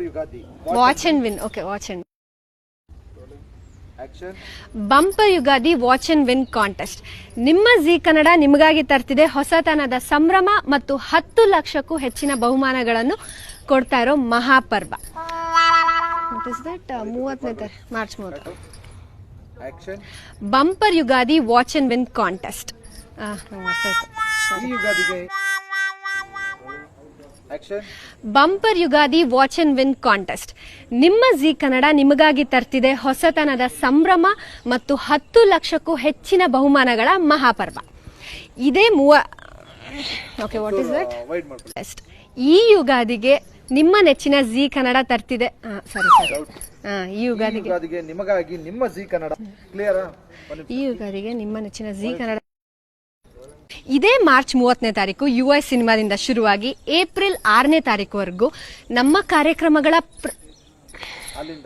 Ugadi watch and win. Okay, watch and action. Bumper Ugadi watch and win contest. ನಿಮ್ಮ Zee Kannada ನಿಮಗಾಗಿ ತರ್ತಿದೆ ಹೊಸತನದ ಸಂಭ್ರಮ ಮತ್ತು 10 ಲಕ್ಷಕ್ಕೂ ಹೆಚ್ಚಿನ ಬಹುಮಾನಗಳನ್ನು ಕೊಡ್ತಾ ಇರೋ ಮಹಾಪರ್ವ. What is that? 30ನೇ March 30. Action. Bumper Ugadi watch and win contest. ಈ ಯುಗಾದಿಗೆ action. Bumper Ugadi watch and win contest. ನಿಮ್ಮ ಜಿ ಕನ್ನಡ ನಿಮಗಾಗಿ ತರ್ತಿದೆ ಹೊಸತನದ ಸಂಭ್ರಮ ಮತ್ತು 10 ಲಕ್ಷಕ್ಕೂ ಹೆಚ್ಚಿನ ಬಹುಮಾನಗಳ ಮಹಾಪರ್ವ. ಇದೇ okay, what is that? Wide ಮಾಡ್ಕೊಳ್ಳಿ. ಈ ಯುಗಾದಿಗೆ ನಿಮ್ಮ ನೆಚ್ಚಿನ ಜಿ ಕನ್ನಡ ತರ್ತಿದೆ. ಈ ಯುಗಾದಿಗೆ ನಿಮಗಾಗಿ ನಿಮ್ಮ ಜಿ ಕನ್ನಡ. ಕ್ಲಿಯರ್? ಈ ಯುಗಾದಿಗೆ ನಿಮ್ಮ ನೆಚ್ಚಿನ ಜಿ ಕನ್ನಡ ಇದೇ ಮಾರ್ಚ್ 30ನೇ ತಾರೀಕು US ಸಿನಿಮಾದಿಂದ ಶುರುವಾಗಿ ಏಪ್ರಿಲ್ 6ನೇ ತಾರೀಕುವರೆಗೂ ನಮ್ಮ ಕಾರ್ಯಕ್ರಮಗಳ ಅಲ್ಲಿಂದ